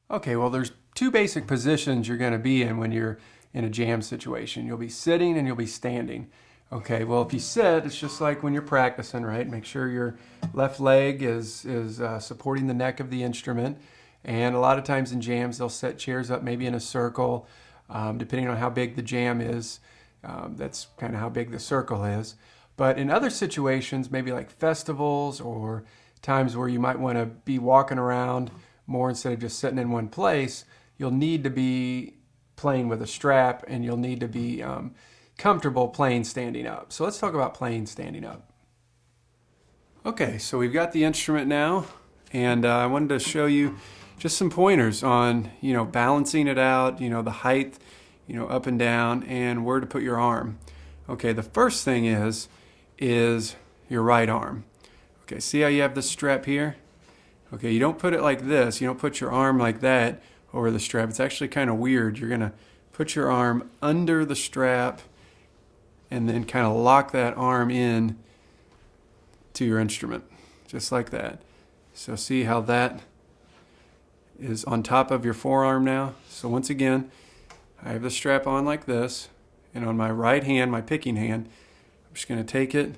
Okay, well, there's two basic positions you're going to be in when you're in a jam situation. You'll be sitting and you'll be standing. Okay, well, if you sit, it's just like when you're practicing, right? Make sure your left leg is supporting the neck of the instrument. And a lot of times in jams, they'll set chairs up maybe in a circle, depending on how big the jam is. That's kind of how big the circle is. But in other situations, maybe like festivals or times where you might want to be walking around more instead of just sitting in one place, you'll need to be playing with a strap and you'll need to be comfortable playing standing up. So let's talk about playing standing up. Okay, so we've got the instrument now, and I wanted to show you just some pointers on, balancing it out, the height, up and down, and where to put your arm. Okay, the first thing is your right arm. Okay, see how you have this strap here? Okay, you don't put it like this. You don't put your arm like that over the strap. It's actually kind of weird. You're going to put your arm under the strap and then kind of lock that arm in to your instrument, just like that. So see how that is on top of your forearm now? So once again, I have the strap on like this, and on my right hand, my picking hand, I'm just going to take it and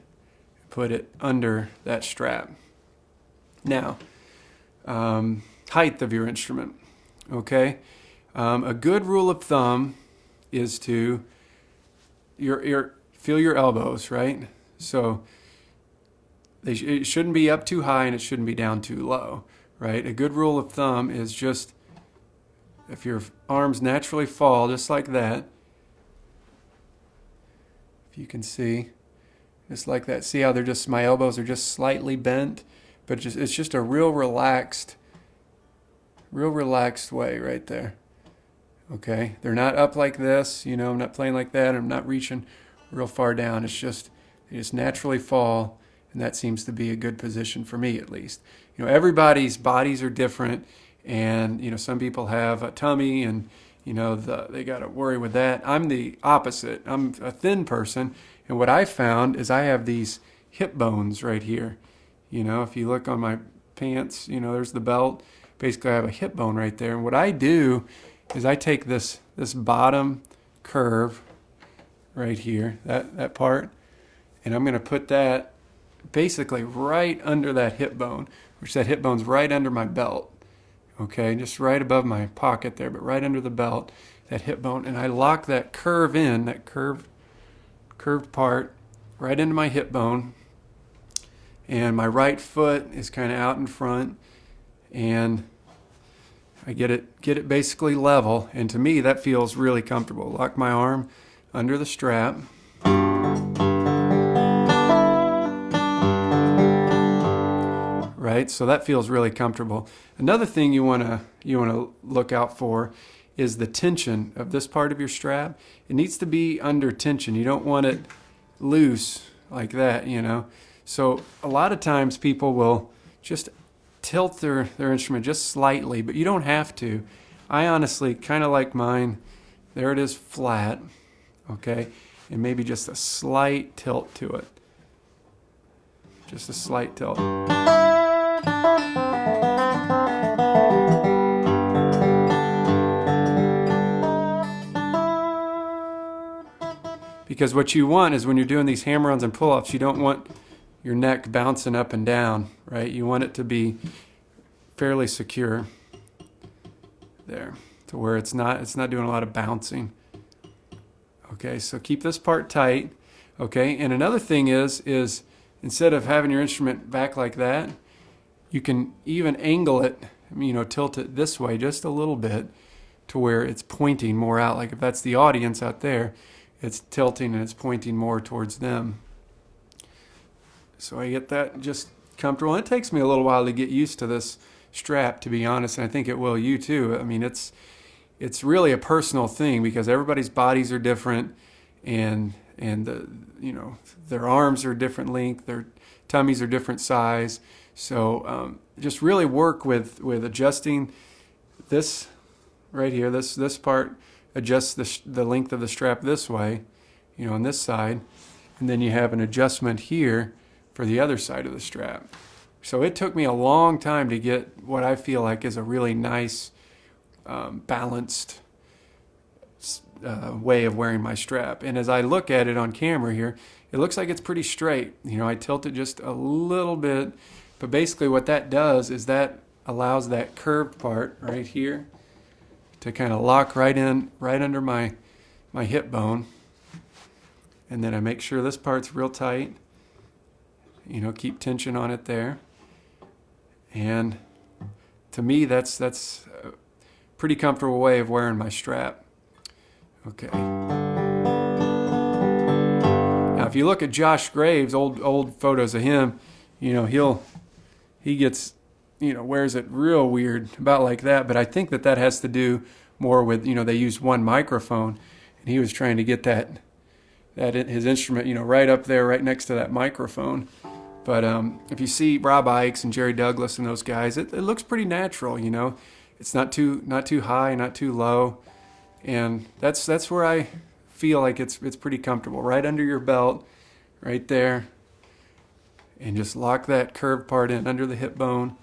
put it under that strap. Now, height of your instrument, okay? A good rule of thumb is to feel your elbows, right? So it shouldn't be up too high and it shouldn't be down too low, right? A good rule of thumb is just if your arms naturally fall just like that, if you can see, just like that. See how my elbows are just slightly bent, but it's just a real relaxed way right there. Okay, they're not up like this, I'm not playing like that. I'm not reaching real far down. It's just they just naturally fall, and that seems to be a good position for me at least. Everybody's bodies are different, and some people have a tummy, and they got to worry with that. I'm the opposite. I'm a thin person, and what I found is I have these hip bones right here. If you look on my pants, there's the belt. Basically, I have a hip bone right there, and what I do is I take this bottom curve right here, that part, and I'm going to put that basically right under that hip bone, which that hip bone's right under my belt. Okay, just right above my pocket there, but right under the belt, that hip bone, and I lock that curve in, that curved part, right into my hip bone, and my right foot is kind of out in front, and I get it basically level, and to me that feels really comfortable. Lock my arm under the strap. Right? So that feels really comfortable. Another thing you want to look out for is the tension of this part of your strap. It needs to be under tension. You don't want it loose like that, So a lot of times people will just tilt their instrument just slightly, but you don't have to. I honestly kind of like mine. There it is flat, okay? And maybe just a slight tilt to it. Just a slight tilt. Because what you want is when you're doing these hammer-ons and pull-offs, you don't want your neck bouncing up and down, right? You want it to be fairly secure there to where it's not doing a lot of bouncing. Okay, so keep this part tight. Okay, and another thing is instead of having your instrument back like that, you can even angle it, tilt it this way just a little bit to where it's pointing more out. Like if that's the audience out there, it's tilting and it's pointing more towards them. So I get that just comfortable. And it takes me a little while to get used to this strap, to be honest, and I think it will you too. I mean, it's really a personal thing because everybody's bodies are different, and their arms are different length, their tummies are different size. So just really work with adjusting this right here, this part. Adjust the length of the strap this way, on this side, and then you have an adjustment here for the other side of the strap. So it took me a long time to get what I feel like is a really nice balanced way of wearing my strap. And as I look at it on camera here, it looks like it's pretty straight. You know, I tilt it just a little bit, but basically what that does is that allows that curved part right here to kind of lock right in, right under my hip bone. And then I make sure this part's real tight. You know, keep tension on it there. And to me, that's a pretty comfortable way of wearing my strap. Okay. Now, if you look at Josh Graves, old photos of him, you know, he gets, you know, wears it real weird, about like that. But I think that has to do more with, you know, they used one microphone, and he was trying to get that his instrument, you know, right up there, right next to that microphone. But if you see Rob Ickes and Jerry Douglas and those guys, it looks pretty natural, you know. It's not too high, not too low, and that's where I feel like it's pretty comfortable, right under your belt, right there, and just lock that curved part in under the hip bone.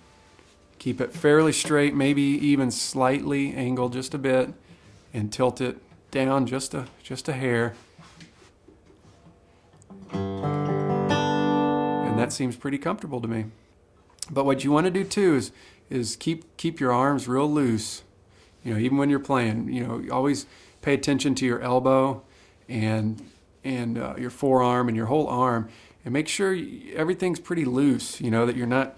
Keep it fairly straight, maybe even slightly angled just a bit, and tilt it down just a hair. And that seems pretty comfortable to me. But what you want to do too is keep your arms real loose. You know, even when you're playing, you know, always pay attention to your elbow and your forearm and your whole arm, and make sure everything's pretty loose. You know, that you're not,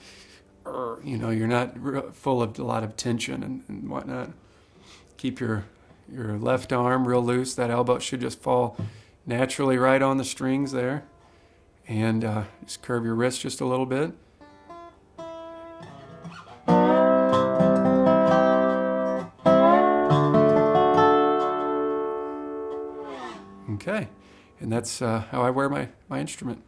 you're not full of a lot of tension and whatnot. Keep your left arm real loose. That elbow should just fall naturally right on the strings there. And just curve your wrist just a little bit. Okay, and that's how I wear my instrument.